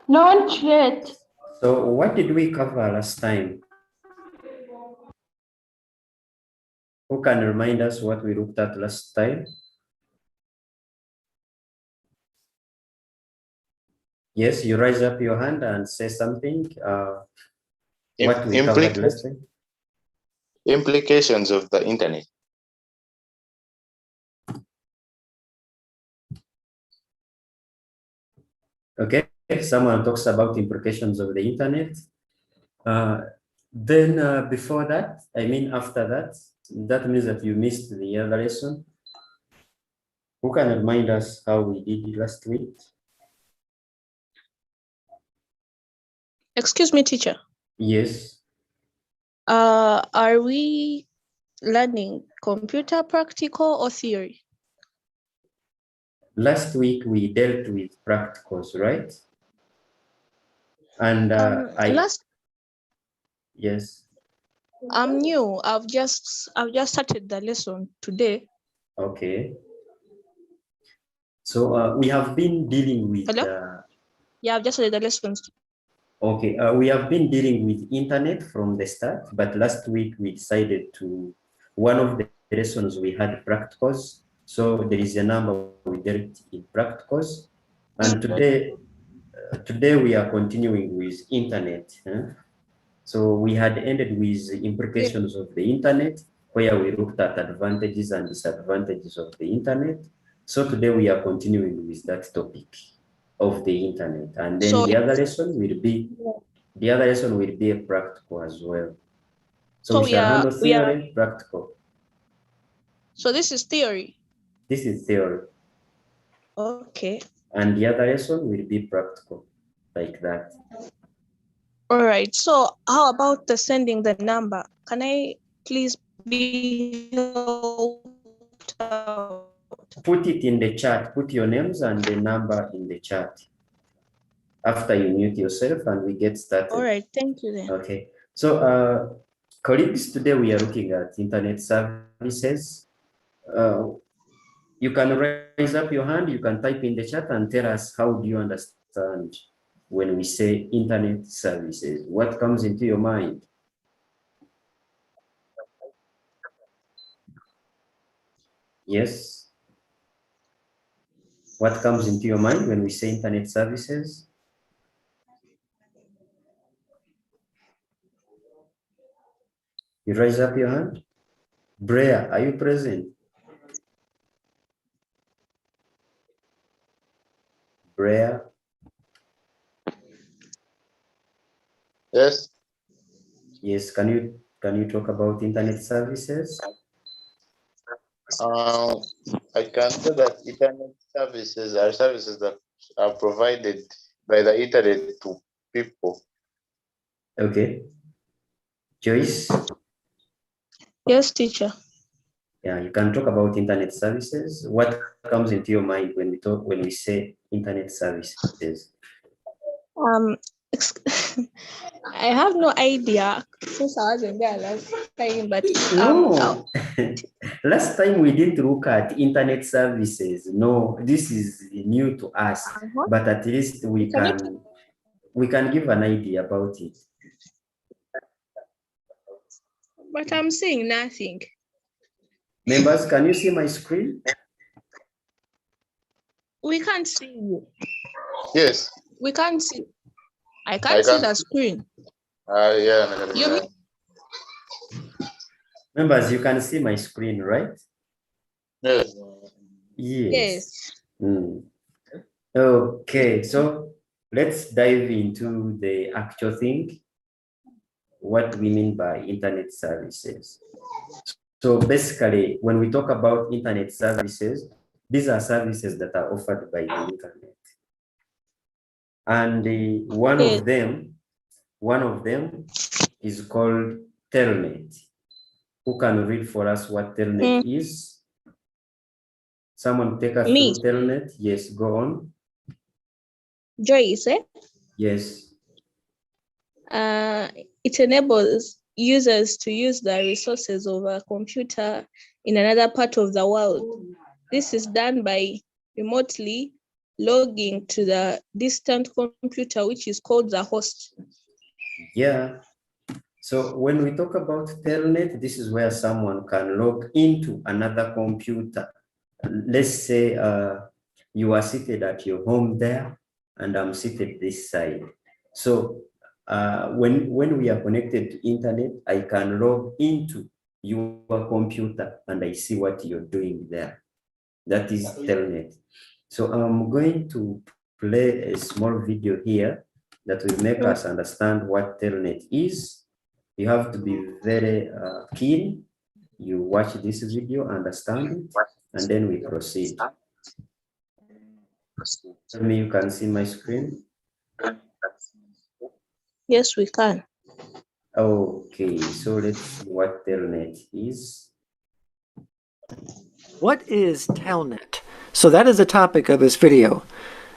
Not yet. So what did we cover last time? Who can remind us what we looked at last time? Yes, you raise up your hand and say something. What we covered last time? Implications of the internet. Okay, someone talks about implications of the internet. Then before that, I mean after that, that means that you missed the other lesson. Who can remind us how we did it last week? Excuse me, teacher. Yes. Are we learning computer practical or theory? Last week we dealt with practicals, right? And yes. I'm new. I've just started the lesson today. Okay. So we have been dealing with. Hello? Yeah, I've just started the lessons. Okay, we have been dealing with internet from the start, but last week we decided to, one of the lessons we had practicals. So there is a number we dealt in practicals. And today we are continuing with internet. So we had ended with the implications of the internet, where we looked at advantages and disadvantages of the internet. So today we are continuing with that topic of the internet, and then the other lesson will be a practical as well. So we shall handle theory, practical. So this is theory. This is theory. Okay. And the other lesson will be practical, like that. All right. So how about the sending the number? Can I please be helped out? Put it in the chat. Put your names and the number in the chat. After you mute yourself and we get started. All right. Thank you then. Okay. So colleagues, today we are looking at internet services. You can raise up your hand, you can type in the chat and tell us how do you understand when we say internet services. What comes into your mind? Yes. What comes into your mind when we say internet services? You raise up your hand. Brea, are you present? Brea? Yes. Yes, can you talk about internet services? I can say that internet services are services that are provided by the internet to people. Okay. Joyce? Yes, teacher. Yeah, you can talk about internet services. What comes into your mind when we say internet services? I have no idea since I wasn't there last time, but no. Last time we didn't look at internet services. No, this is new to us, but at least we can give an idea about it. But I'm seeing nothing. Members, can you see my screen? We can't see you. Yes. We can't see. I can't see the screen. Yeah. You mean? Members, you can see my screen, right? Yes. Yes. Okay, so let's dive into the actual thing, what we mean by internet services. So basically, when we talk about internet services, these are services that are offered by the internet. And one of them is called Telnet. Who can read for us what Telnet is? Someone take us through Telnet. Yes, go on. Joyce, eh? Yes. It enables users to use the resources of a computer in another part of the world. This is done by remotely logging to the distant computer, which is called the host. Yeah. So when we talk about telnet, this is where someone can log into another computer. Let's say you are seated at your home there, and I'm seated this side. So when we are connected to internet, I can log into your computer and I see what you're doing there. That is telnet. So I'm going to play a small video here that will make us understand what telnet is. You have to be very keen. You watch this video, understand it, and then we proceed. Tell me you can see my screen. Yes, we can. Okay, so let's see what telnet is. What is telnet? So that is the topic of this video.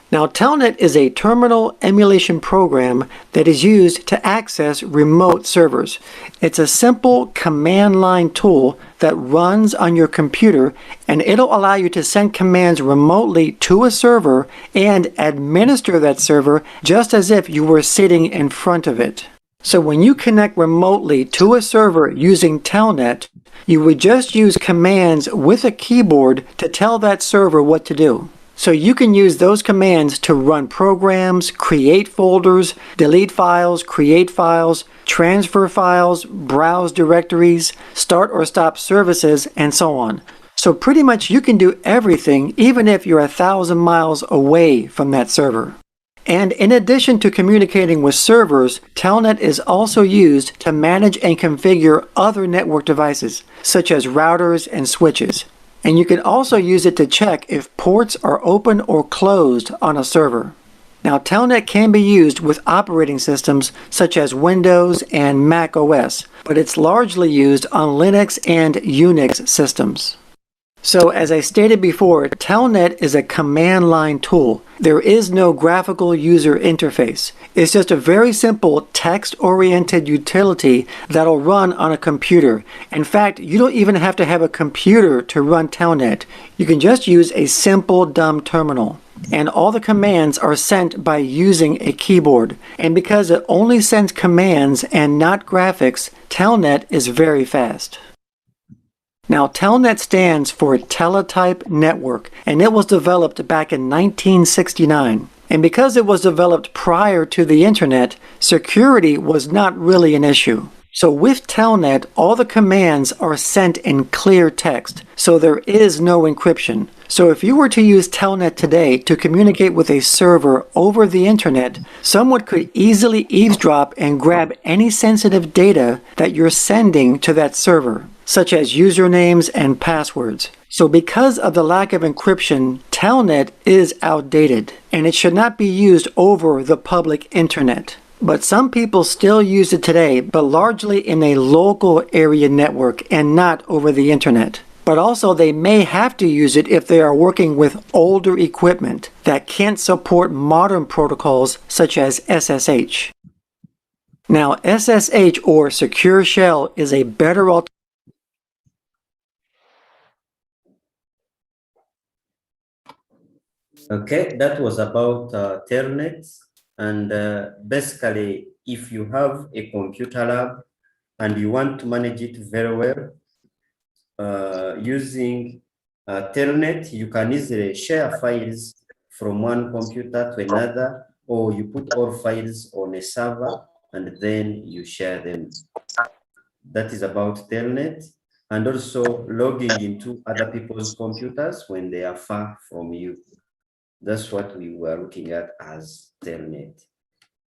Now, telnet is a terminal emulation program that is used to access remote servers. It's a simple command line tool that runs on your computer, and it'll allow you to send commands remotely to a server and administer that server just as if you were sitting in front of it. So when you connect remotely to a server using telnet, you would just use commands with a keyboard to tell that server what to do. So you can use those commands to run programs, create folders, delete files, create files, transfer files, browse directories, start or stop services, and so on. So pretty much you can do everything even if you're 1,000 miles away from that server. And in addition to communicating with servers, telnet is also used to manage and configure other network devices, such as routers and switches. And you can also use it to check if ports are open or closed on a server. Now, telnet can be used with operating systems such as Windows and Mac OS, but it's largely used on Linux and Unix systems. So, as I stated before, telnet is a command line tool. There is no graphical user interface. It's just a very simple text-oriented utility that'll run on a computer. In fact, you don't even have to have a computer to run telnet. You can just use a simple dumb terminal. And all the commands are sent by using a keyboard. And because it only sends commands and not graphics, telnet is very fast. Now, telnet stands for Teletype Network, and it was developed back in 1969. And because it was developed prior to the internet, security was not really an issue. So with telnet, all the commands are sent in clear text, so there is no encryption. So if you were to use telnet today to communicate with a server over the internet, someone could easily eavesdrop and grab any sensitive data that you're sending to that server, such as usernames and passwords. So because of the lack of encryption, telnet is outdated, and it should not be used over the public internet. But some people still use it today, but largely in a local area network and not over the internet. But also they may have to use it if they are working with older equipment that can't support modern protocols such as SSH. Now, SSH or Secure Shell is a better alternative. Okay, that was about telnet. And basically, if you have a computer lab and you want to manage it very well, using telnet, you can easily share files from one computer to another, or you put all files on a server and then you share them. That is about telnet. And also logging into other people's computers when they are far from you. That's what we were looking at as telnet.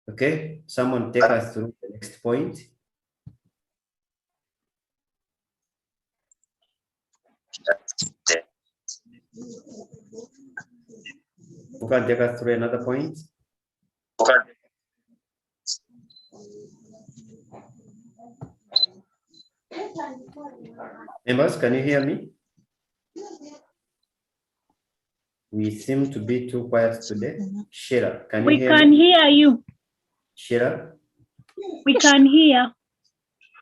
Okay, someone take us through the next point. Who can take us through another point? Members, can you hear me? We seem to be too quiet today. Sheila, can you hear me? We can hear you. Sheila? We can hear.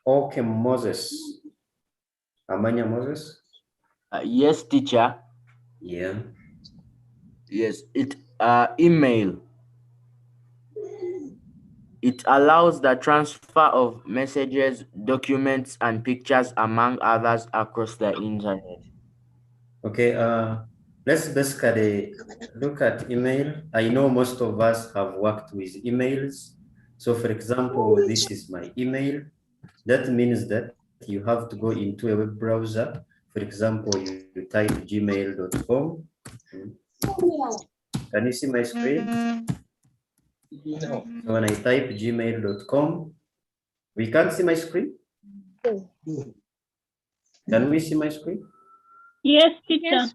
Okay, Moses. Amanya Moses? Yes, teacher. Yeah. Yes, it email. It allows the transfer of messages, documents, and pictures, among others, across the internet. Okay, let's basically look at email. I know most of us have worked with emails. So for example, this is my email. That means that you have to go into a web browser. For example, you type gmail.com. Can you see my screen? So when I type gmail.com, we can't see my screen? Can we see my screen? Yes, teacher.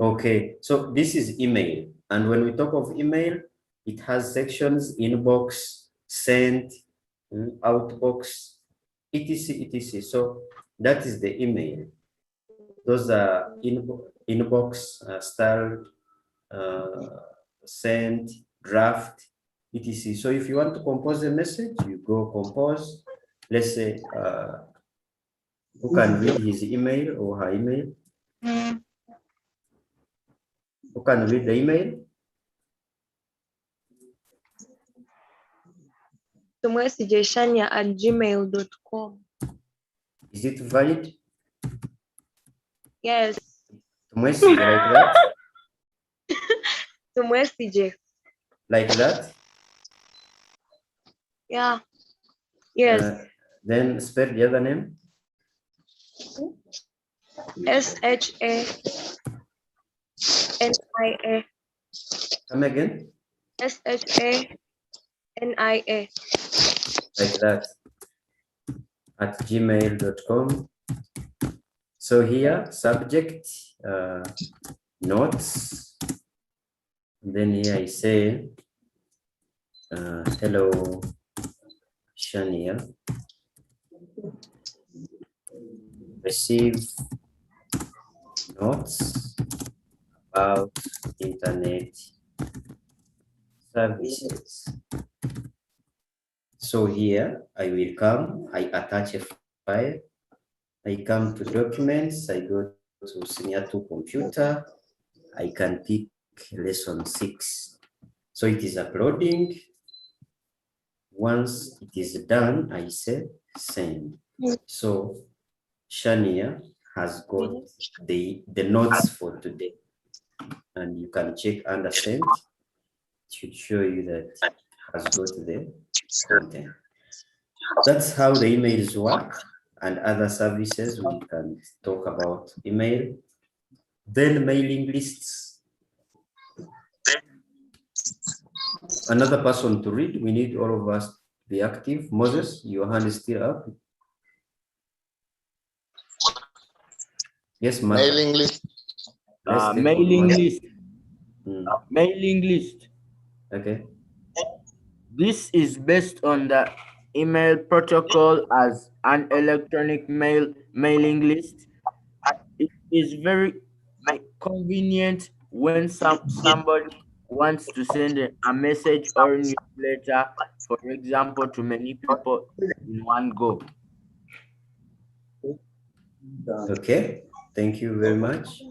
Okay, so this is email. And when we talk of email, it has sections: inbox, sent, outbox, etc, etc. So that is the email. Those are inbox, styled, sent, draft, etc. So if you want to compose a message, you go compose. Let's say, who can read his email or her email? Who can read the email? @gmail.com. Is it valid? Yes. Message like that? Message. Like that? Yeah. Yes. Then spell the other name. SHANIA. Come again. SHANIA. Like that. At gmail.com. So here, subject, notes. Then here I say, hello, Shania. Receive notes about internet services. So here I will come, I attach a file, I come to documents, I go to Senior 2 computer, I can pick lesson 6. So it is uploading. Once it is done, I say send. So Shania has got the notes for today. And you can check under send. It should show you that it has got the content. That's how the emails work, and other services we can talk about email. Then mailing lists. Another person to read, we need all of us to be active. Moses, your hand is still up. Yes, Martha. Mailing list. Mailing list. Mailing list. Okay. This is based on the email protocol as an electronic mailing list. It is very convenient when somebody wants to send a message or newsletter, for example, to many people in one go. Okay, thank you very much.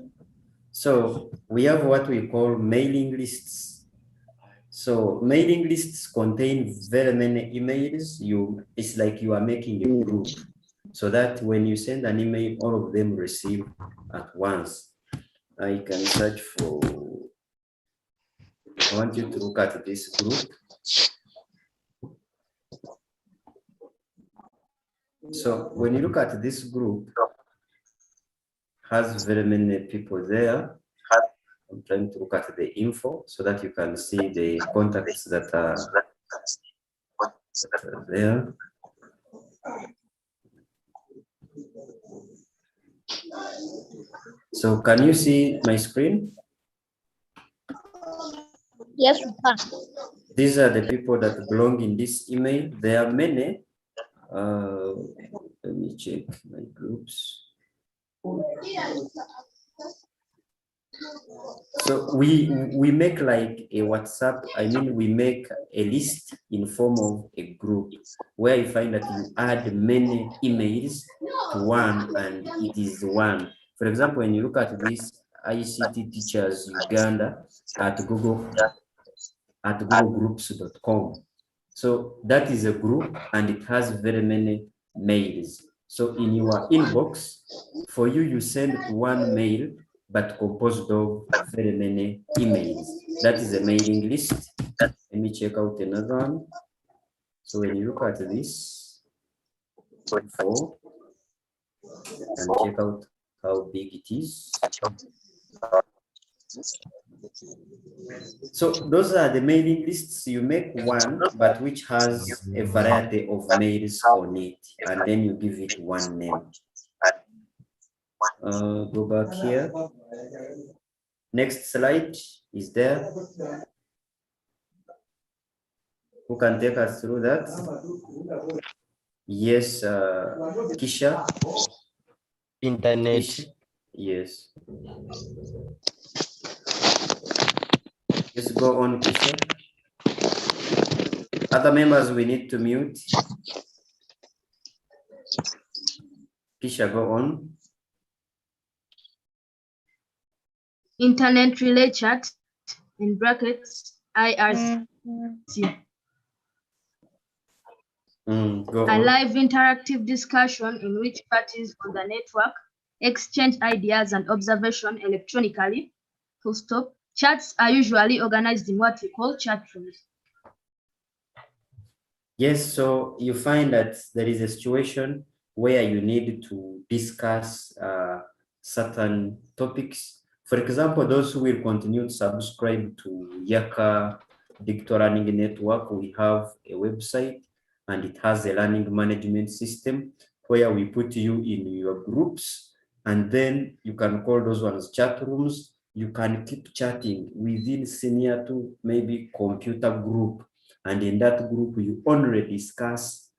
So we have what we call mailing lists. So mailing lists contain very many emails. It's like you are making a group, so that when you send an email, all of them receive at once. I can search for, I want you to look at this group. So when you look at this group, has very many people there. I'm trying to look at the info so that you can see the contacts that are there. So can you see my screen? Yes, we can. These are the people that belong in this email. There are many. Let me check my groups. So we make like a WhatsApp, we make a list in form of a group where you find that you add many emails to one and it is one. For example, when you look at this, ICT Teachers Uganda at googlegroups.com. So that is a group and it has very many mails. So in your inbox, for you, you send one mail, but composed of very many emails. That is a mailing list. Let me check out another one. So when you look at this, and check out how big it is. So those are the mailing lists. You make one, but which has a variety of mails on it, and then you give it one name. Go back here. Next slide is there. Who can take us through that? Yes, Kisha. Internet. Yes. Just go on, Kisha. Other members, we need to mute. Kisha, go on. Internet relay chat, in brackets, IRC. Go A on. live interactive discussion in which parties on the network exchange ideas and observation electronically. Full stop. Chats are usually organized in what we call chat rooms. Yes, so you find that there is a situation where you need to discuss certain topics. For example, those who will continue to subscribe to Yaaka Digital Learning Network, we have a website and it has a learning management system where we put you in your groups, and then you can call those ones chat rooms. You can keep chatting within senior to maybe computer group. And in that group, you only discuss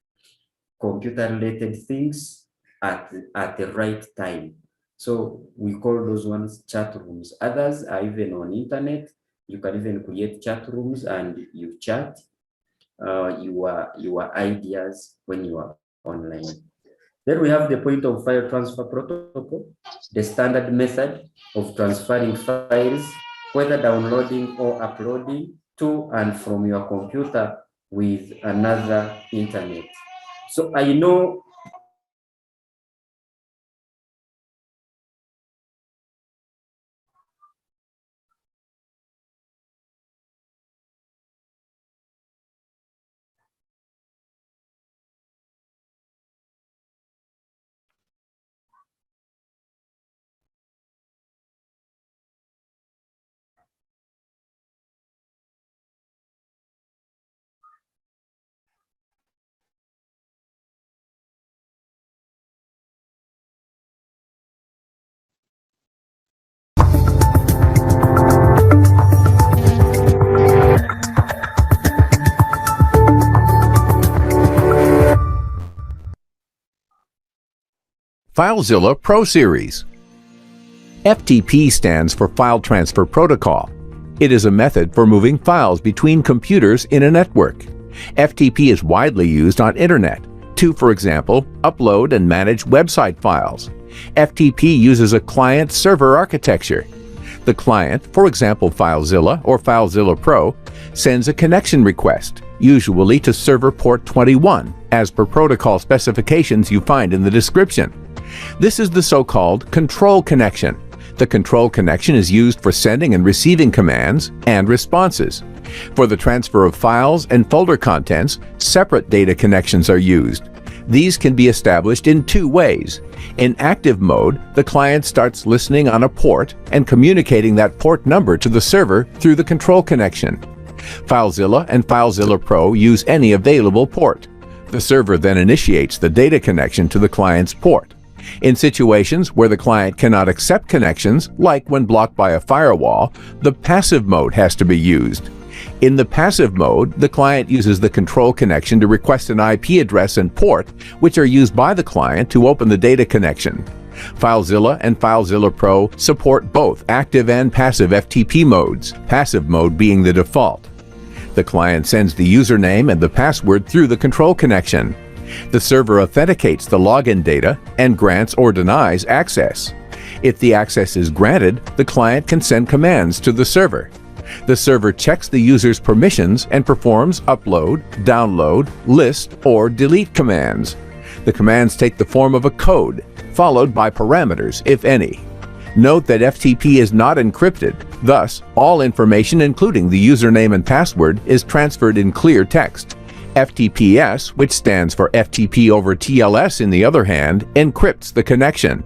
computer-related things at the right time. So we call those ones chat rooms. Others are even on internet. You can even create chat rooms and you chat your ideas when you are online. Then we have the point of file transfer protocol, the standard method of transferring files, whether downloading or uploading to and from your computer with another internet. So I know FileZilla Pro Series. FTP stands for File Transfer Protocol. It is a method for moving files between computers in a network. FTP is widely used on Internet to, for example, upload and manage website files. FTP uses a client-server architecture. The client, for example FileZilla or FileZilla Pro, sends a connection request, usually to server port 21, as per protocol specifications you find in the description. This is the so-called control connection. The control connection is used for sending and receiving commands and responses. For the transfer of files and folder contents, separate data connections are used. These can be established in two ways. In active mode, the client starts listening on a port and communicating that port number to the server through the control connection. FileZilla and FileZilla Pro use any available port. The server then initiates the data connection to the client's port. In situations where the client cannot accept connections, like when blocked by a firewall, the passive mode has to be used. In the passive mode, the client uses the control connection to request an IP address and port, which are used by the client to open the data connection. FileZilla and FileZilla Pro support both active and passive FTP modes, passive mode being the default. The client sends the username and the password through the control connection. The server authenticates the login data and grants or denies access. If the access is granted, the client can send commands to the server. The server checks the user's permissions and performs upload, download, list, or delete commands. The commands take the form of a code, followed by parameters, if any. Note that FTP is not encrypted, thus, all information, including the username and password, is transferred in clear text. FTPS, which stands for FTP over TLS in the other hand, encrypts the connection.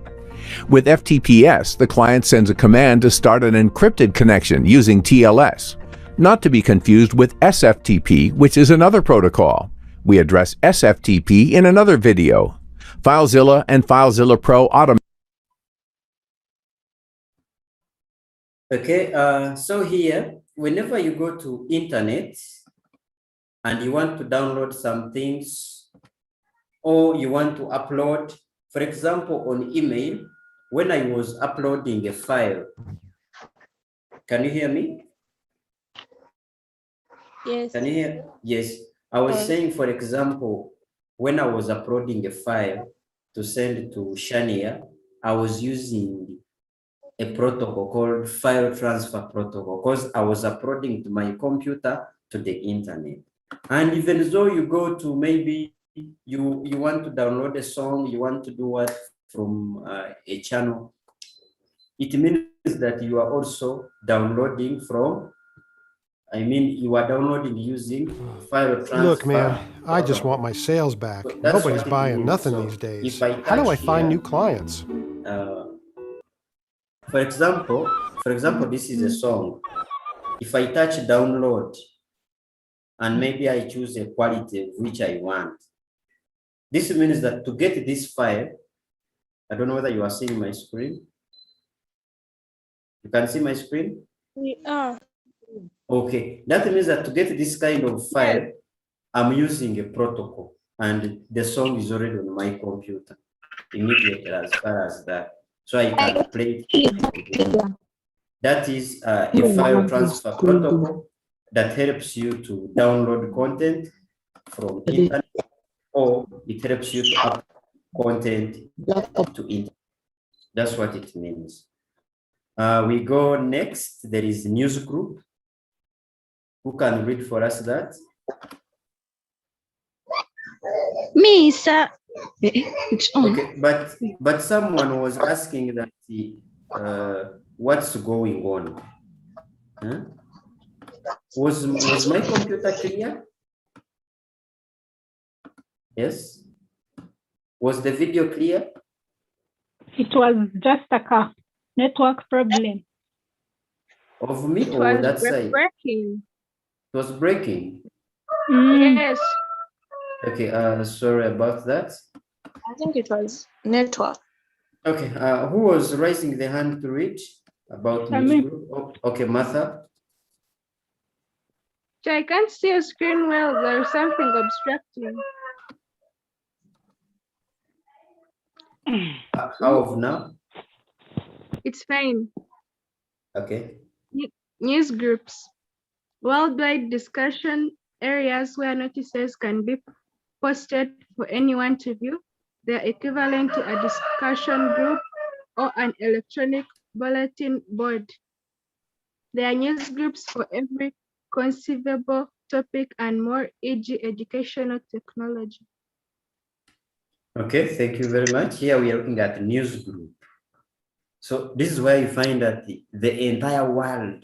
With FTPS, the client sends a command to start an encrypted connection using TLS, not to be confused with SFTP, which is another protocol. We address SFTP in another video. FileZilla and FileZilla Pro automate. Okay, so here, whenever you go to internet and you want to download some things or you want to upload, for example, on email, when I was uploading a file, can you hear me? Yes. Can you hear? Yes. I was Yes. saying, for example, when I was uploading a file to send to Shania, I was using a protocol called file transfer protocol because I was uploading to my computer to the internet. And even though you go to maybe you want to download a song, you want to do what from a channel, it means that you are also downloading from, you are downloading using file transfer. Look, man, I just want my sales back. So that's Nobody's what it buying means. nothing So these days. if I How do I touch find here, new clients? For example, this is a song. If I touch download and maybe I choose a quality which I want, this means that to get this file, I don't know whether you are seeing my screen. You can see my screen? We are. Okay, that means that to get this kind of file, I'm using a protocol and the song is already on my computer immediately as far as that. So I can play it. That is a file transfer protocol that helps you to download content from internet, or it helps you to upload content to internet. That's what it means. We go next. There is news group. Who can read for us that? Me, sir. It's on. Okay, but someone was asking that what's going on? Huh? Was my computer clear? Yes. Was the video clear? It was just a network problem. Of me It or was that side? breaking. It was breaking. Yes. Okay, sorry about that. I think it was network. Okay, who was raising the hand to read about news group? Oh, okay, Martha. I can't see your screen well. There's something obstructing. How of now? It's fine. Okay. News groups. Worldwide discussion areas where notices can be posted for anyone to view. They are equivalent to a discussion group or an electronic bulletin board. There are news groups for every conceivable topic and more, e.g. educational technology. Okay, thank you very much. Here we are looking at news group. So this is where you find that the entire world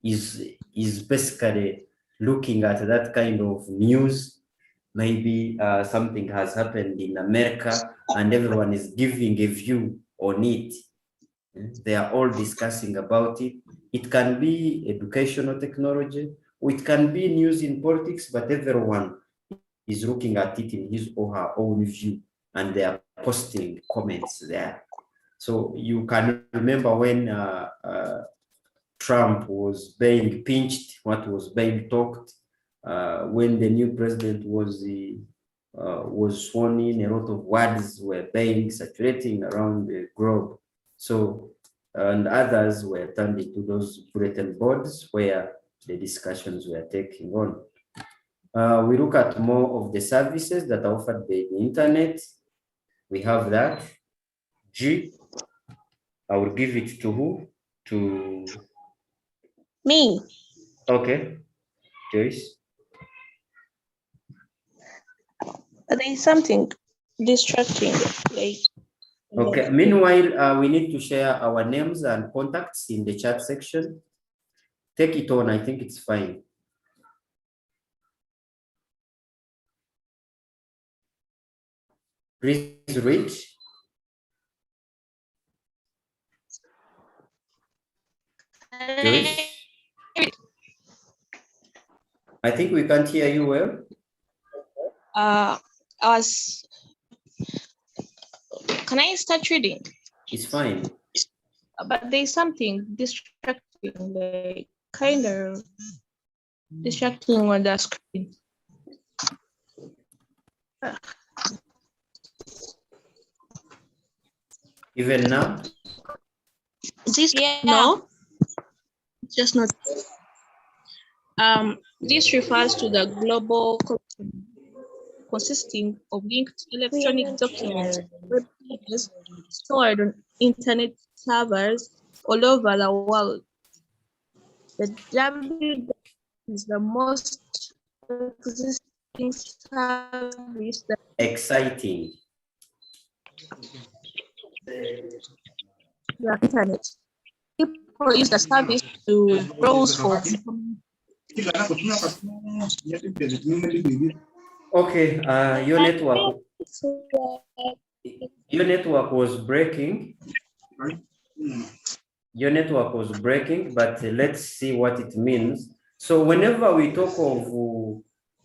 is basically looking at that kind of news. Maybe something has happened in America and everyone is giving a view on it. They are all discussing about it. It can be educational technology, or it can be news in politics, but everyone is looking at it in his or her own view, and they are posting comments there. So you can remember when Trump was being pinched, what was being talked, when the new president was sworn in, a lot of words were being circulating around the globe. So, and others were turned into those bulletin boards where the discussions were taking on. We look at more of the services that are offered by the internet. We have that. G, I will give it to who? To Me. okay, Joyce. There is something distracting. Like, Okay. Meanwhile, we need to share our names and contacts in the chat section. Take it on. I think it's fine. Please read. Joyce, I think we can't hear you well. I was. Can I start reading? It's fine. But there's something distracting, like kind of distracting on the screen. Even now? This no, just not. This refers to the global collection consisting of linked electronic documents, web pages stored on internet servers all over the world. The WWW is the most existing service that Exciting. the internet. People use the service to browse for information. Okay, your network was breaking. Your network was breaking, but let's see what it means. So whenever we talk of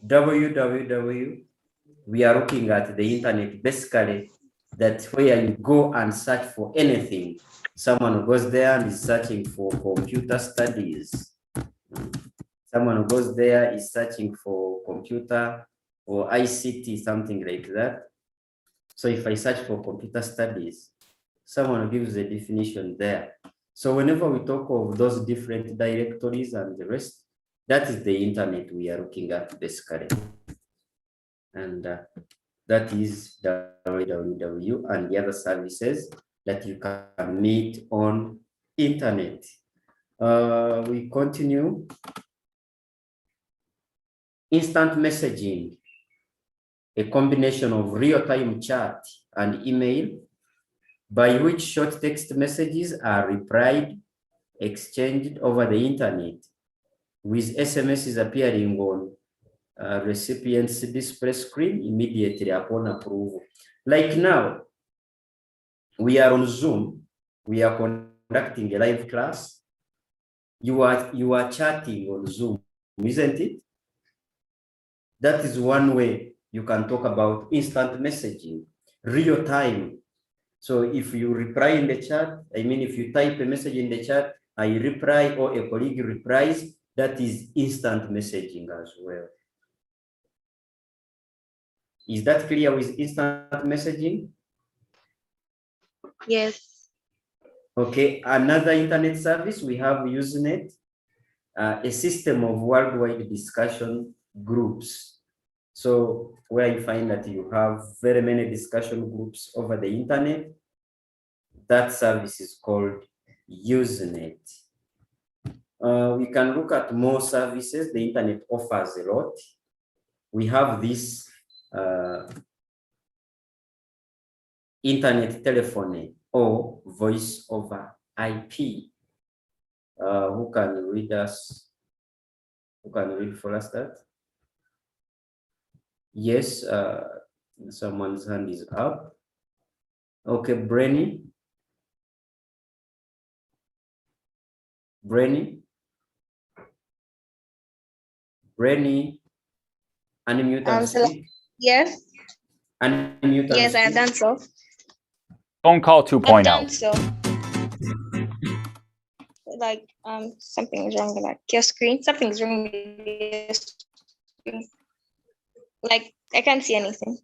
www, we are looking at the internet, basically that's where you go and search for anything. Someone who goes there and is searching for computer studies. Someone who goes there is searching for computer or ICT, something like that. So if I search for computer studies, someone gives a definition there. So whenever we talk of those different directories and the rest, that is the internet we are looking at basically. And that is www and the other services that you can meet on internet. We continue. Instant messaging, a combination of real-time chat and email by which short text messages are replied, exchanged over the internet, with SMSs appearing on recipient's display screen immediately upon approval. Like now, we are on Zoom, we are conducting a live class. You are chatting on Zoom, isn't it? That is one way you can talk about instant messaging, real time. So if you reply in the chat, I mean, if you type a message in the chat, I reply or a colleague replies, that is instant messaging as well. Is that clear with instant messaging? Yes. Okay, another internet service, we have Usenet, a system of worldwide discussion groups. So where you find that you have very many discussion groups over the internet, that service is called Usenet. We can look at more services the internet offers a lot. We have this internet telephony or voice over IP. Who can read us? Who can read for us that? Yes, someone's hand is up. Okay, Brainy. Brainy. Brainy. Unmute and speak. Yes. Unmute and Yes, I have speak. done so. Phone call I've 2.0. done so. Like something is wrong with like your screen. Something's wrong with your screen. Like I can't see anything.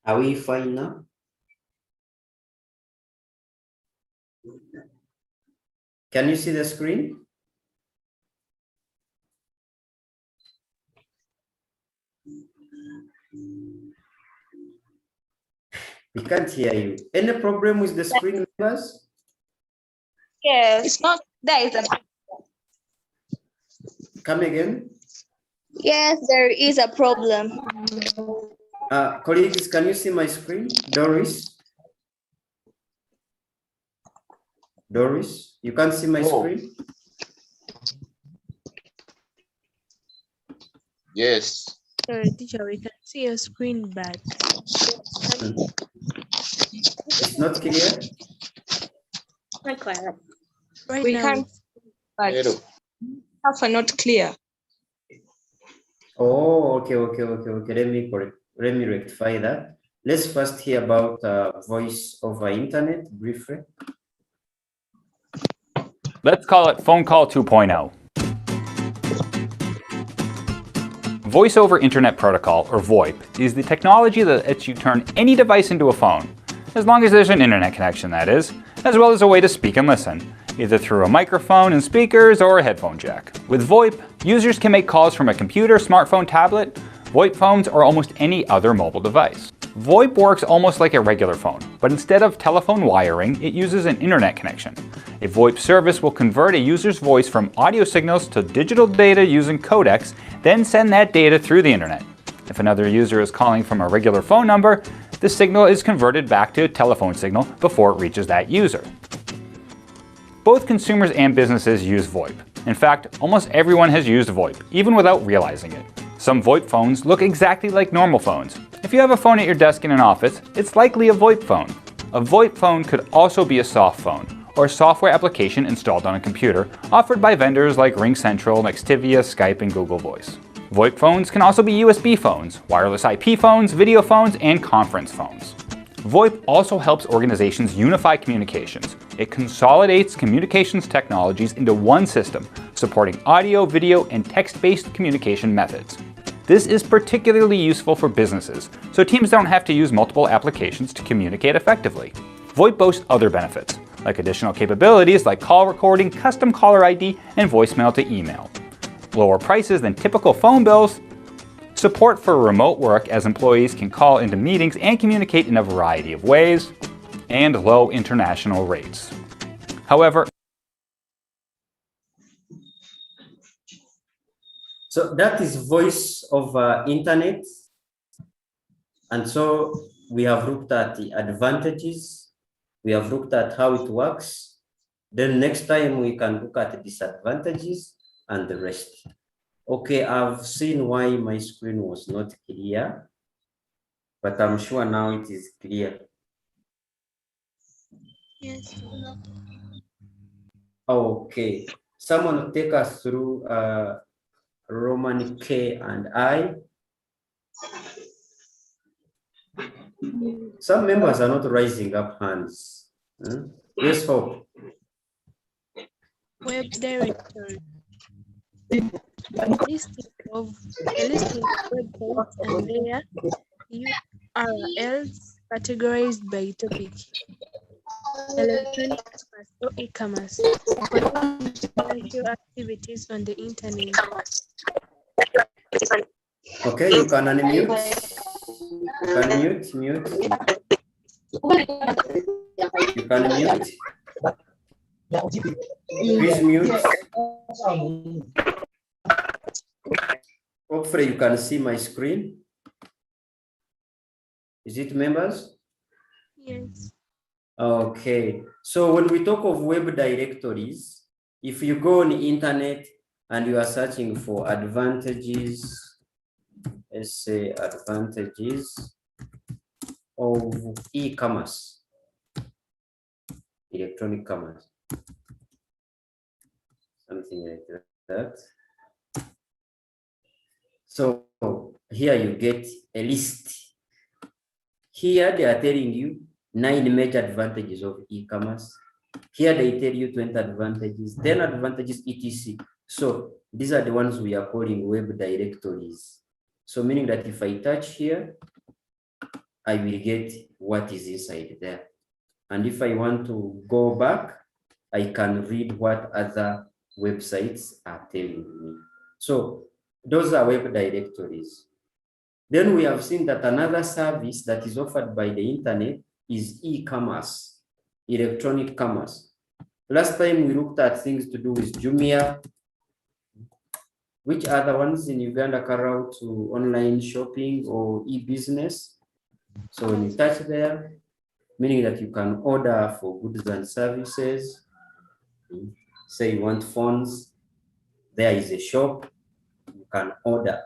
Are we fine now? Can you see the screen? We can't hear you. Any problem with the screen, members? Yes. It's not. There is a. Come again. Yes, there is a problem. Colleagues, can you see my screen? Doris? Doris, you can't see my screen? Yes. Sorry, teacher, we can see your screen, but It's not clear? Not clear. right We now, can't. But half are not clear. Oh, okay. Let me rectify that. Let's first hear about voice over internet briefly. Let's call it phone call 2.0. Voice over Internet Protocol, or VoIP, is the technology that lets you turn any device into a phone, as long as there's an internet connection, that is, as well as a way to speak and listen, either through a microphone and speakers or a headphone jack. With VoIP, users can make calls from a computer, smartphone, tablet, VoIP phones, or almost any other mobile device. VoIP works almost like a regular phone, but instead of telephone wiring, it uses an internet connection. A VoIP service will convert a user's voice from audio signals to digital data using codecs, then send that data through the internet. If another user is calling from a regular phone number, the signal is converted back to a telephone signal before it reaches that user. Both consumers and businesses use VoIP. In fact, almost everyone has used VoIP, even without realizing it. Some VoIP phones look exactly like normal phones. If you have a phone at your desk in an office, it's likely a VoIP phone. A VoIP phone could also be a soft phone, or a software application installed on a computer, offered by vendors like RingCentral, Nextivia, Skype, and Google Voice. VoIP phones can also be USB phones, wireless IP phones, video phones, and conference phones. VoIP also helps organizations unify communications. It consolidates communications technologies into one system, supporting audio, video, and text-based communication methods. This is particularly useful for businesses, so teams don't have to use multiple applications to communicate effectively. VoIP boasts other benefits, like additional capabilities like call recording, custom caller ID, and voicemail to email. Lower prices than typical phone bills, support for remote work as employees can call into meetings and communicate in a variety of ways, and low international rates. However, so that is voice over internet. And so we have looked at the advantages. We have looked at how it works. Then next time we can look at the disadvantages and the rest. Okay, I've seen why my screen was not clear, but I'm sure now it is clear. yes. Okay, someone take us through Roman K and I. Some members are not raising up hands. Yes, Hope. Web directory. A listing of websites and their URLs categorized by topic. Electronic commerce or e-commerce. Commercial activities on the internet. Okay, you can unmute. You can mute. You can mute. Please mute. Hopefully you can see my screen. Is it, members? Yes. Okay, so when we talk of web directories, if you go on the internet and you are searching for advantages, let's say advantages of e-commerce, electronic commerce, something like that. So here you get a list. Here they are telling you 9 major advantages of e-commerce. Here they tell you 20 advantages, 10 advantages, etc. So these are the ones we are calling web directories. So meaning that if I touch here, I will get what is inside there. And if I want to go back, I can read what other websites are telling me. So those are web directories. Then we have seen that another service that is offered by the internet is e-commerce, electronic commerce. Last time we looked at things to do with Jumia. Which other ones in Uganda carry out to online shopping or e-business? So when you touch there, meaning that you can order for goods and services. Say you want phones, there is a shop, you can order.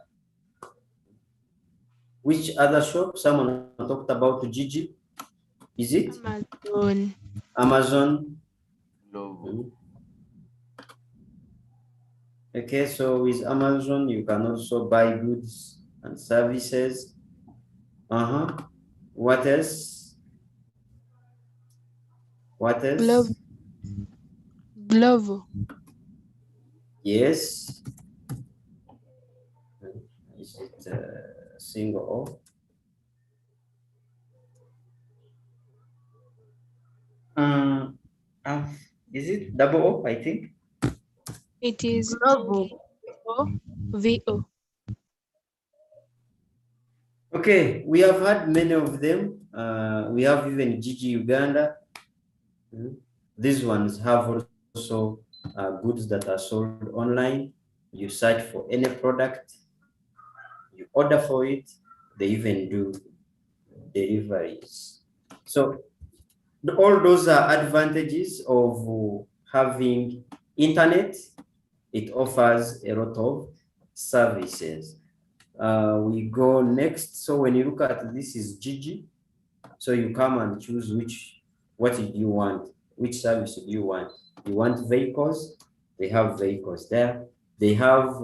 Which other shop? Someone talked about Gigi. Is it? Amazon. Amazon. Okay, so with Amazon, you can also buy goods and services. What else? What else? Glove. Yes. Is it single O? Is it double O, I think? It is VO. Okay, we have had many of them. We have even Gigi Uganda. These ones have also goods that are sold online. You search for any product, you order for it, they even do deliveries. So all those are advantages of having internet. It offers a lot of services. We go next. So when you look at this is Gigi. So you come and choose what do you want? Which service do you want? You want vehicles? They have vehicles there. They have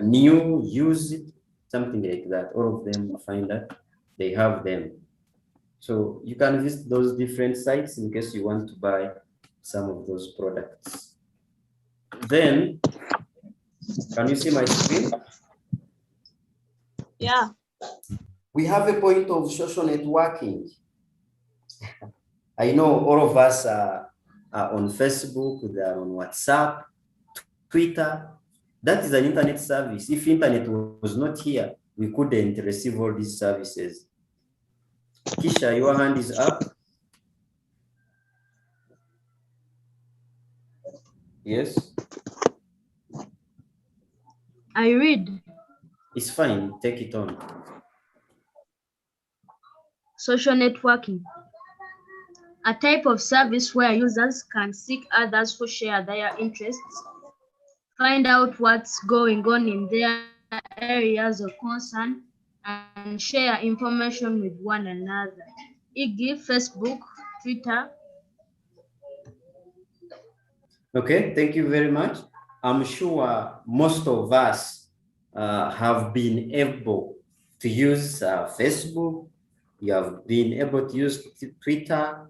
new, used, something like that. All of them, you find that they have them. So you can visit those different sites in case you want to buy some of those products. Then, can you see my screen? Yeah. We have a point of social networking. I know all of us are on Facebook, they are on WhatsApp, Twitter. That is an internet service. If internet was not here, we couldn't receive all these services. Kisha, your hand is up. Yes. I read. It's fine, take it on. Social networking. A type of service where users can seek others who share their interests, find out what's going on in their areas of concern, and share information with one another. e.g., Facebook, Twitter. Okay, thank you very much. I'm sure most of us have been able to use Facebook. You have been able to use Twitter.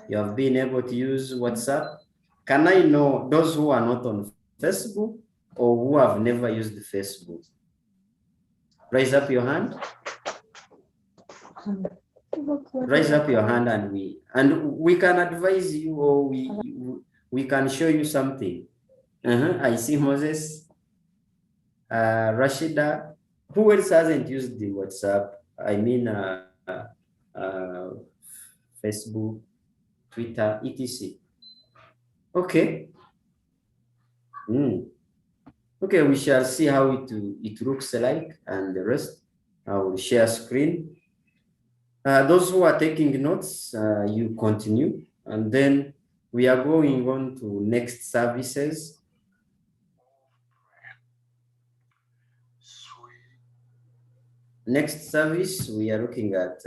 You have been able to use WhatsApp. Can I know those who are not on Facebook or who have never used Facebook? Raise up your hand. Raise up your hand and we can advise you, or we can show you something. I see Moses, Rashida. Who else hasn't used the WhatsApp? I mean, Facebook, Twitter, etc. Okay. Okay, we shall see how it looks like, and the rest I will share screen. Those who are taking notes, you continue, and then we are going on to next services. Next service, we are looking at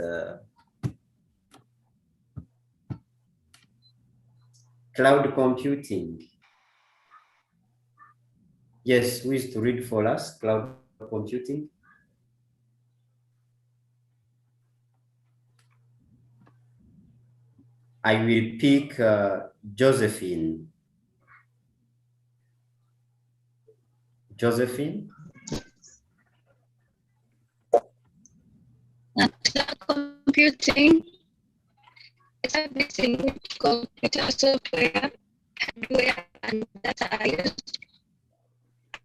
cloud computing. Yes, who is to read for us? Cloud computing. I will pick Josephine. Josephine? Cloud computing is a service in which computer software, hardware, and data are used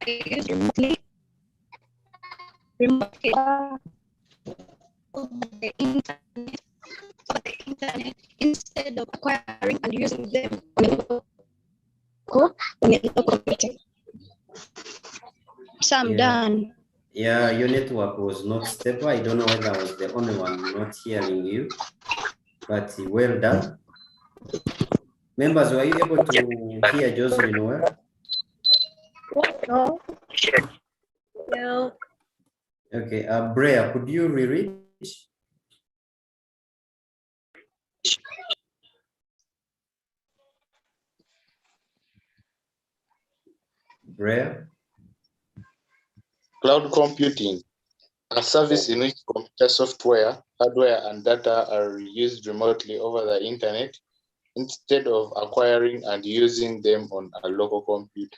remotely over the internet instead of acquiring and using them on a local computer. So I'm done. Yeah, your network was not stable. I don't know whether I was the only one not hearing you, but well done. Members, were you able to hear Jocelyn well? No. No. Okay, Brea, could you reread? Brea? Cloud computing, a service in which computer software, hardware, and data are used remotely over the internet instead of acquiring and using them on a local computer.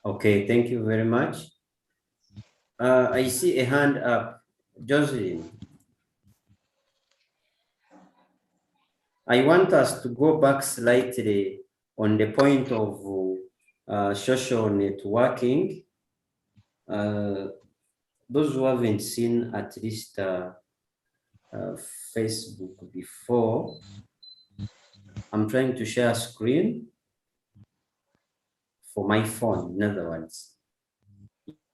Okay, thank you very much. I see a hand up. Jocelyn. I want us to go back slightly on the point of social networking. Those who haven't seen at least Facebook before, I'm trying to share a screen for my phone, in other words.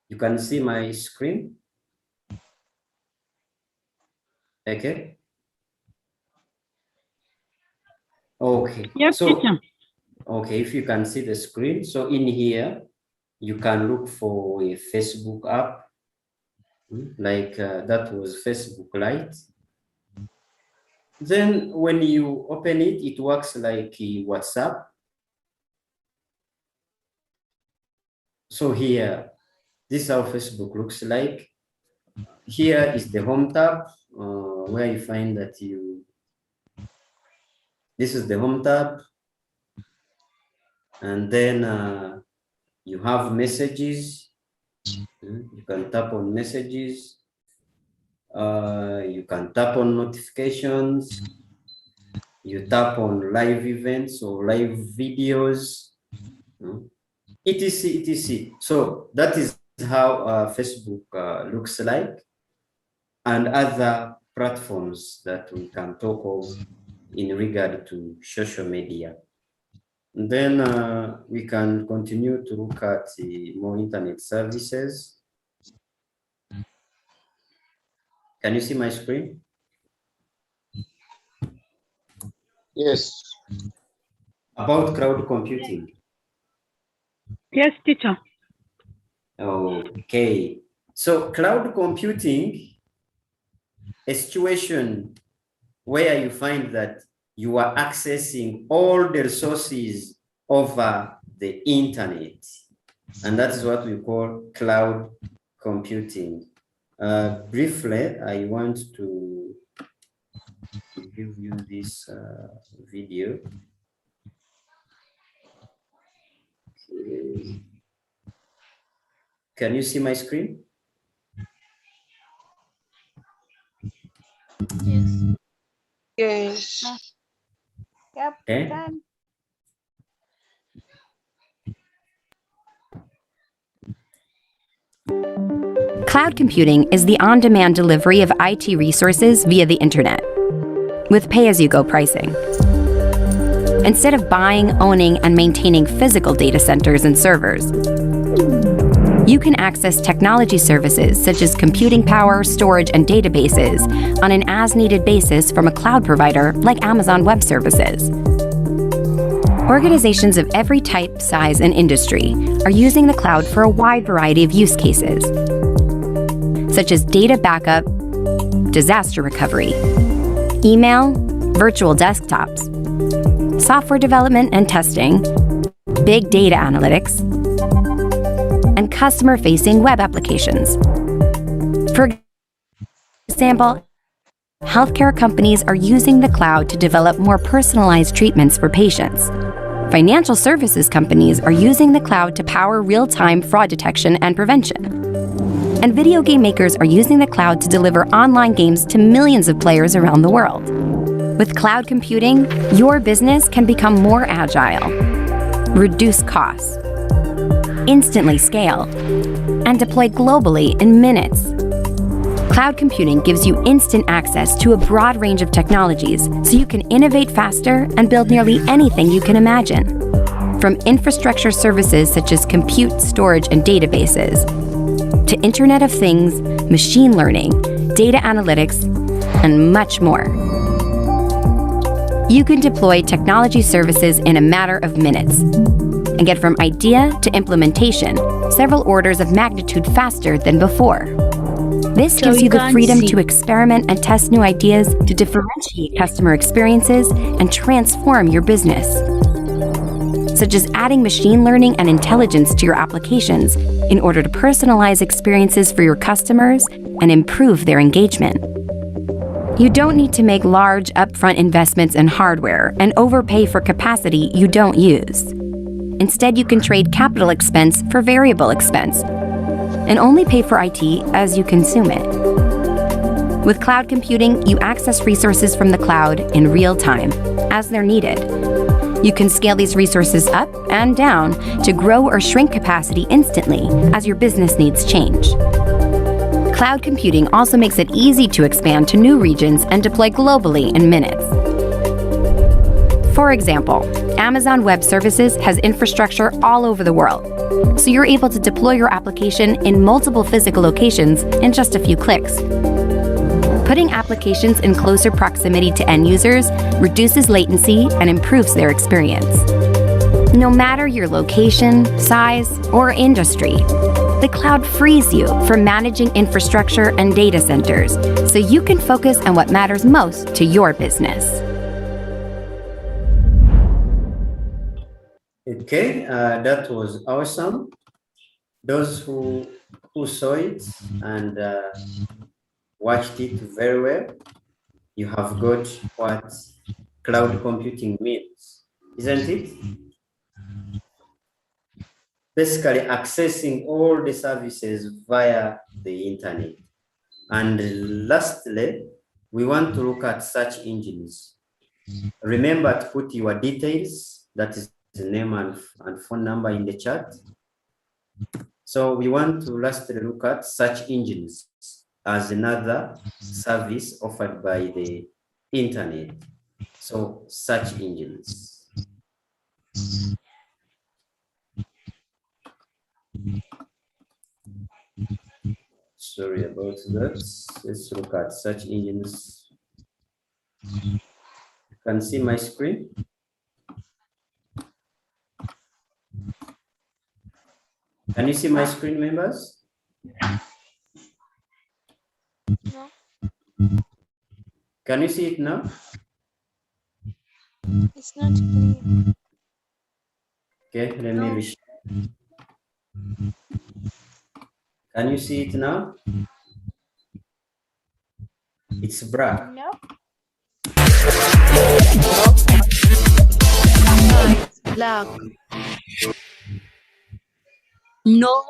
You can see my screen. Okay. Okay. Yes, so, teacher. okay, if you can see the screen. So in here, you can look for a Facebook app, like that was Facebook Lite. Then when you open it, it works like WhatsApp. So here, this is how Facebook looks like. Here is the home tab, where you find that this is the home tab. And then you have messages. You can tap on messages. You can tap on notifications. You tap on live events or live videos. etc, etc. So that is how Facebook looks like, and other platforms that we can talk of in regard to social media. And then we can continue to look at more internet services. Can you see my screen? Yes. About cloud computing. Yes, teacher. Okay. So cloud computing, a situation where you find that you are accessing all the resources over the internet. And that is what we call cloud computing. Briefly, I want to give you this video. Okay. Can you see my screen? Yes. Yes. Yep. Okay. Done. Cloud computing is the on-demand delivery of IT resources via the internet, with pay-as-you-go pricing. Instead of buying, owning, and maintaining physical data centers and servers, you can access technology services such as computing power, storage, and databases on an as-needed basis from a cloud provider like Amazon Web Services. Organizations of every type, size, and industry are using the cloud for a wide variety of use cases, such as data backup, disaster recovery, email, virtual desktops, software development and testing, big data analytics, and customer-facing web applications. For example, healthcare companies are using the cloud to develop more personalized treatments for patients. Financial services companies are using the cloud to power real-time fraud detection and prevention. And video game makers are using the cloud to deliver online games to millions of players around the world. With cloud computing, your business can become more agile, reduce costs, instantly scale, and deploy globally in minutes. Cloud computing gives you instant access to a broad range of technologies so you can innovate faster and build nearly anything you can imagine. From infrastructure services such as compute, storage, and databases, to Internet of Things, machine learning, data analytics, and much more. You can deploy technology services in a matter of minutes and get from idea to implementation several orders of magnitude faster than before. This gives you the freedom to experiment and test new ideas to differentiate customer experiences and transform your business, such as adding machine learning and intelligence to your applications in order to personalize experiences for your customers and improve their engagement. You don't need to make large upfront investments in hardware and overpay for capacity you don't use. Instead, you can trade capital expense for variable expense and only pay for IT as you consume it. With cloud computing, you access resources from the cloud in real time, as they're needed. You can scale these resources up and down to grow or shrink capacity instantly as your business needs change. Cloud computing also makes it easy to expand to new regions and deploy globally in minutes. For example, Amazon Web Services has infrastructure all over the world, so you're able to deploy your application in multiple physical locations in just a few clicks. Putting applications in closer proximity to end users reduces latency and improves their experience. No matter your location, size, or industry, the cloud frees you from managing infrastructure and data centers so you can focus on what matters most to your business. Okay, that was awesome. Those who saw it and watched it very well, you have got what cloud computing means, isn't it? Basically accessing all the services via the internet. And lastly, we want to look at search engines. Remember to put your details, that is the name and phone number in the chat. So we want to lastly look at search engines as another service offered by the internet. So search engines. Sorry about that. Let's look at search engines. You can see my screen. Can you see my screen, members? No. Can you see it now? It's not clear. Okay, let me reshare. Can you see it now? It's black. No. It's black. No.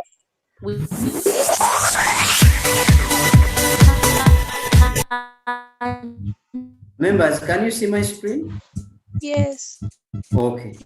Members, can you see my screen? Yes. Okay.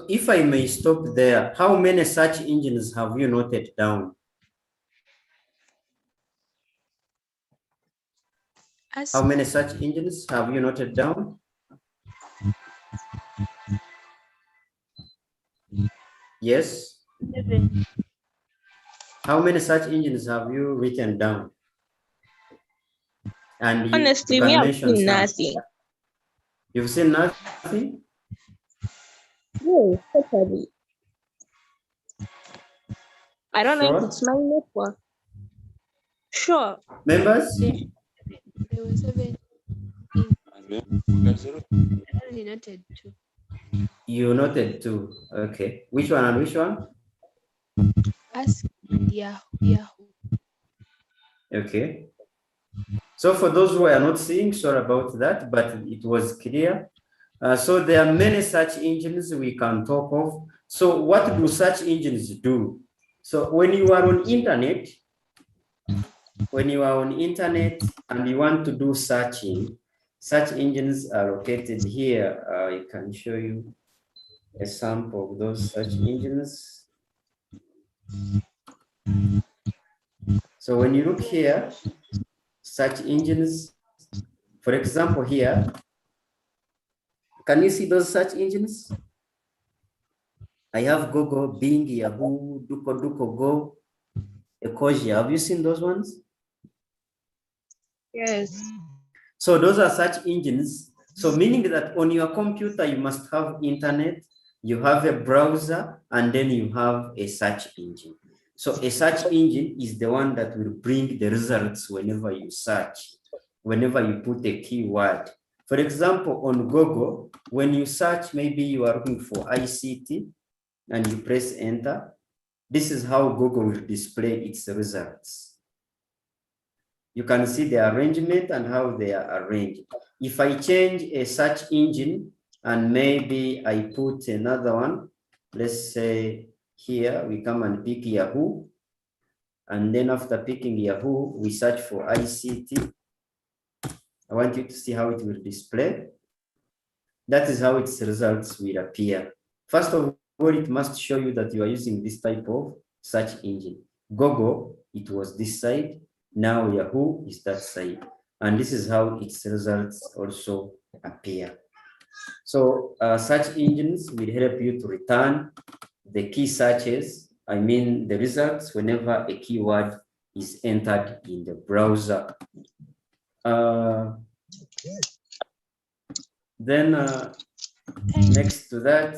So if I may stop there, how many search engines have you noted down? How many search engines have you noted down? Yes. 7. How many search engines have you written down? And you Honestly, can me, I've mention seen some. nothing. You've seen nothing? No, totally. I don't know if Sure. it's my network. Sure. Members? There were 7. I only noted 2. You noted 2. Okay. Which one and which one? Ask and Yahoo. Okay. So for those who are not seeing, sorry about that, but it was clear. So there are many search engines we can talk of. So what do search engines do? So when you are on internet, and you want to do searching, search engines are located here. I can show you a sample of those search engines. So when you look here, search engines, for example, here, can you see those search engines? I have Google, Bing, Yahoo, DuckDuckGo, Ecosia. Have you seen those ones? Yes. So those are search engines. So meaning that on your computer, you must have internet, you have a browser, and then you have a search engine. So a search engine is the one that will bring the results whenever you search, whenever you put a keyword. For example, on Google, when you search, maybe you are looking for ICT and you press enter, this is how Google will display its results. You can see the arrangement and how they are arranged. If I change a search engine and maybe I put another one, let's say here we come and pick Yahoo. And then after picking Yahoo, we search for ICT. I want you to see how it will display. That is how its results will appear. First of all, it must show you that you are using this type of search engine. Google, it was this side. Now Yahoo is that side. And this is how its results also appear. So search engines will help you to return the key searches, I mean the results whenever a keyword is entered in the browser. Next to that,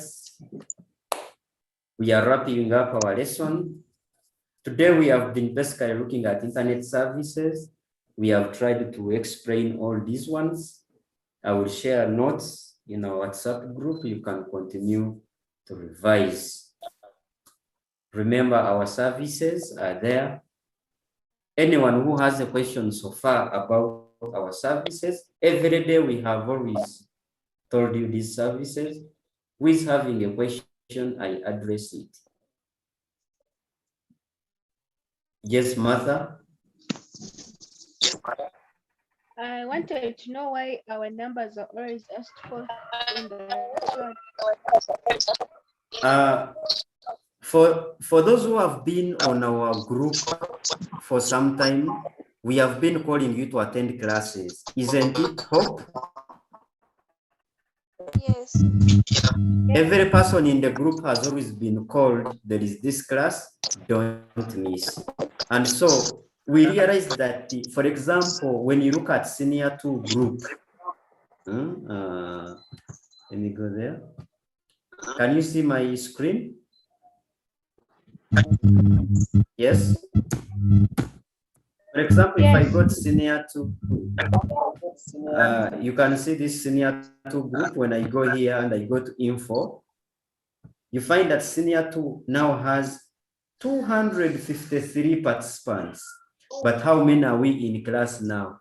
we are wrapping up our lesson. Today we have been basically looking at internet services. We have tried to explain all these ones. I will share notes in our WhatsApp group. You can continue to revise. Remember, our services are there. Anyone who has a question so far about our services, every day we have always told you these services. Who is having a question, I address it. Yes, Martha? I wanted to know why our numbers are always asked for in the For those who have been on our group for some time, we have been calling you to attend classes. Isn't it, Hope? Yes. Every person in the group has always been called, there is this class, don't miss. And so we realized that, for example, when you look at senior 2 group, let me go there. Can you see my screen? Yes. For example, if I go to senior 2, you can see this senior 2 group. When I go here and I go to info, you find that senior 2 now has 253 participants. But how many are we in class now?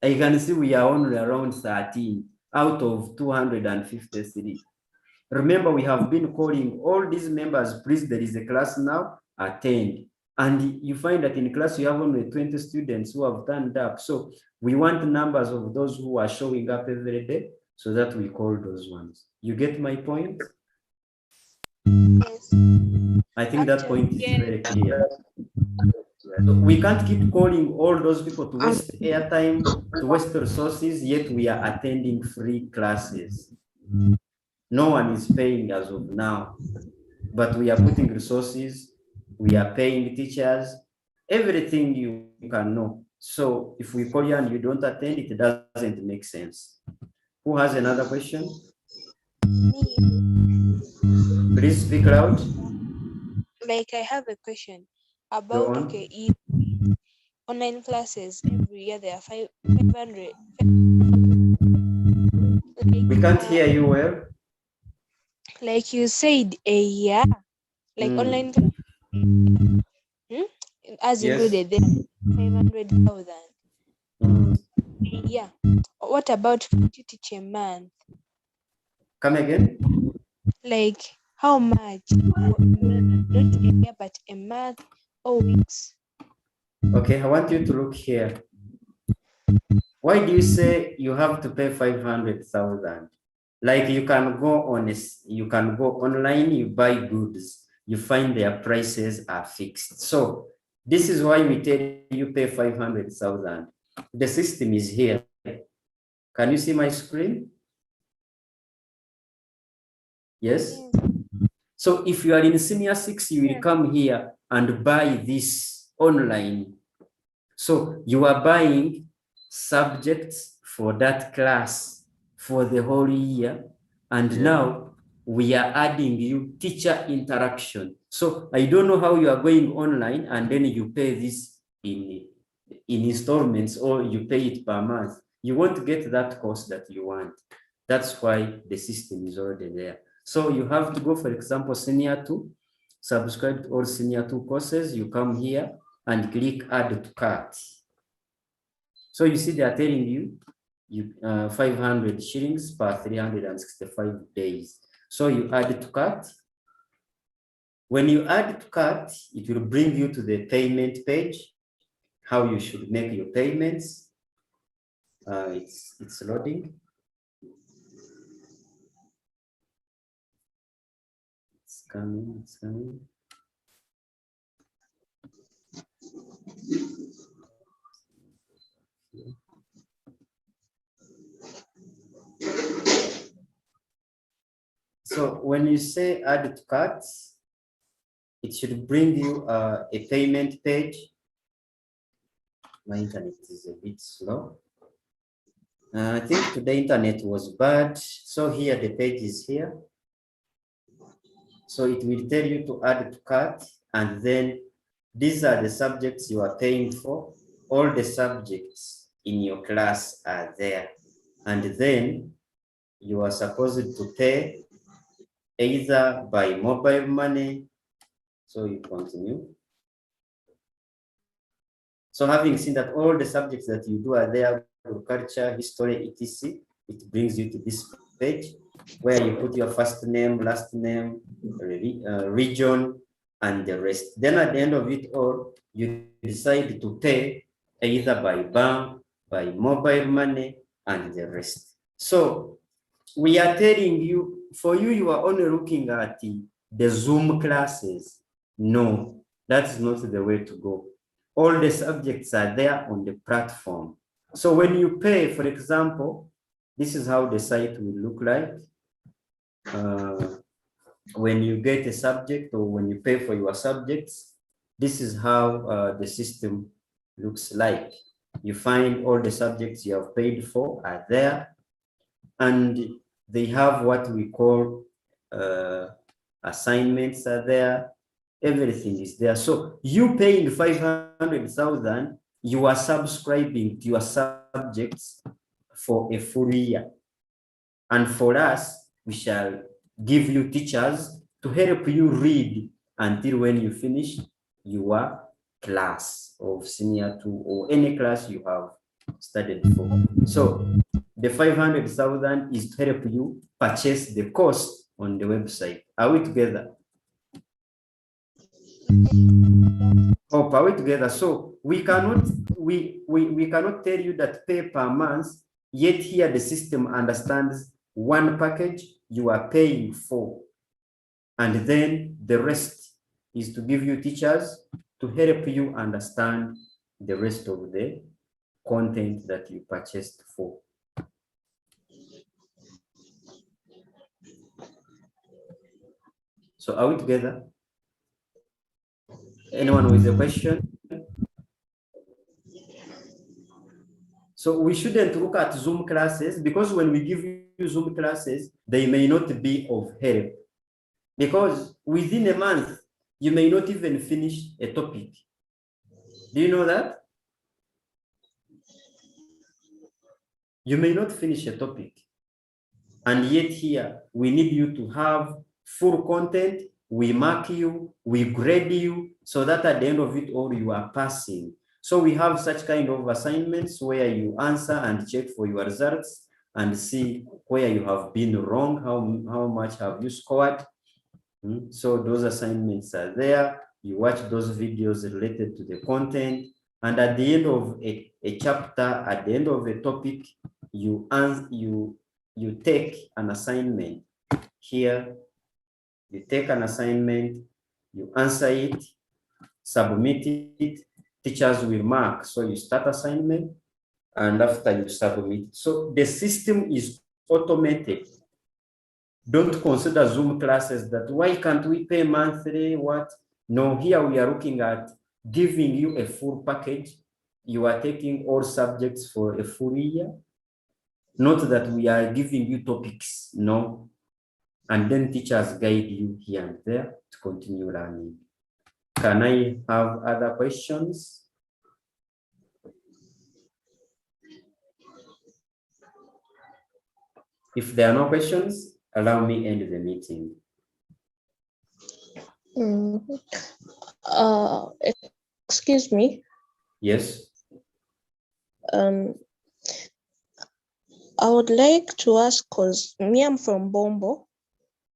I can see we are only around 13 out of 253. Remember, we have been calling all these members, please, there is a class now, attend. And you find that in class, you have only 20 students who have turned up. So we want numbers of those who are showing up every day. So that we call those ones. You get my point? Yes. I think that point is Yeah. very clear. So we can't keep calling all those people to waste airtime, to waste resources, yet we are attending free classes. No one is paying as of now, but we are putting resources, we are paying teachers, everything you can know. So if we call you and you don't attend, it doesn't make sense. Who has another question? Please speak loud. Like I have a question Go about on. okay, if online classes every year there are 500. We can't hear you well. Like you said, a year, like online, as Yes. included there, 500,000. Yeah. What about to teach a month? Come again. Like how much? Not a year, but a month or weeks. Okay, I want you to look here. Why do you say you have to pay 500,000? Like you can go on you can go online, you buy goods, you find their prices are fixed. So this is why we tell you pay 500,000. The system is here. Can you see my screen? Yes. So if you are in senior 6, you will come here and buy this online. So you are buying subjects for that class for the whole year. And now we are adding you teacher interaction. So I don't know how you are going online and then you pay this in installments or you pay it per month. You won't get that cost that you want. That's why the system is already there. So you have to go, for example, senior 2, subscribe to all senior 2 courses. You come here and click add to cart. So you see they are telling you 500 shillings per 365 days. So you add to cart. When you add to cart, it will bring you to the payment page, how you should make your payments. It's loading. It's coming, it's coming. So when you say add to cart, it should bring you a payment page. My internet is a bit slow. I think today internet was bad. So here the page is here. So it will tell you to add to cart, and then these are the subjects you are paying for. All the subjects in your class are there. And then you are supposed to pay either by mobile money. So you continue. So having seen that all the subjects that you do are there, culture, history, etc., it brings you to this page where you put your first name, last name, region, and the rest. Then at the end of it all, you decide to pay either by bank, by mobile money, and the rest. So we are telling you, for you, you are only looking at the Zoom classes. No, that's not the way to go. All the subjects are there on the platform. So when you pay, for example, this is how the site will look like. When you get a subject or when you pay for your subjects, this is how the system looks like. You find all the subjects you have paid for are there, and they have what we call assignments are there. Everything is there. So you paying 500,000, you are subscribing to your subjects for a full year. And for us, we shall give you teachers to help you read until when you finish your class of senior 2 or any class you have studied for. So the 500,000 is to help you purchase the course on the website. Are we together? Hope, are we together? So we cannot tell you that pay per month Yet here the system understands one package you are paying for. And then the rest is to give you teachers to help you understand the rest of the content that you purchased for. So are we together? Anyone with a question? So we shouldn't look at Zoom classes, because when we give you Zoom classes, they may not be of help. Because within a month, you may not even finish a topic. Do you know that? You may not finish a topic. And yet here, we need you to have full content. We mark you, we grade you, so that at the end of it all, you are passing. So we have such kind of assignments where you answer and check for your results and see where you have been wrong, how much have you scored. So those assignments are there. You watch those videos related to the content. And at the end of a chapter, at the end of a topic, you take an assignment. Here, you take an assignment, you answer it, submit it, teachers will mark. So you start assignment, and after you submit. So the system is automated. Don't consider Zoom classes that why can't we pay monthly, what? No, here we are looking at giving you a full package. You are taking all subjects for a full year. Not that we are giving you topics, no. And then teachers guide you here and there to continue learning. Can I have other questions? If there are no questions, allow me end the meeting. Excuse me. Yes. I would like to ask, because me, I'm from Bombo.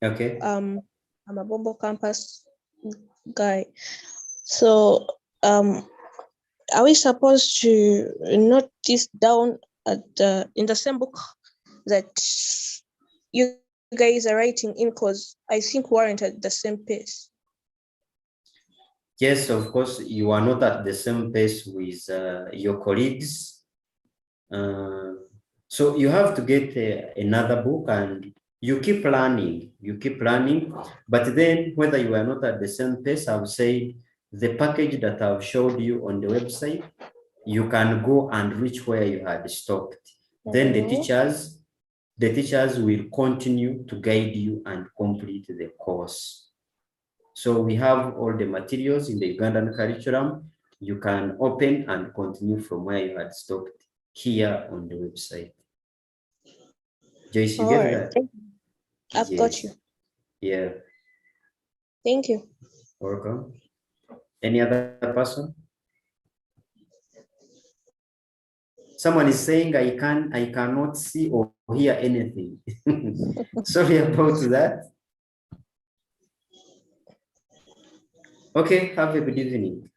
Okay. I'm a Bombo campus guy. So are we supposed to note this down at in the same book that you guys are writing in, because I think we aren't at the same pace? Yes, of course, you are not at the same pace with your colleagues. So you have to get another book, and you keep learning, but then whether you are not at the same pace, I would say the package that I've showed you on the website, you can go and reach where you had stopped. Then the teachers will continue to guide you and complete the course. So we have all the materials in the Ugandan curriculum. You can open and continue from where you had stopped here on the website. Joyce, you get that? I've got you. Yeah. Thank you. Welcome. Any other person? Someone is saying I cannot see or hear anything. Sorry about that. Okay, have a good evening.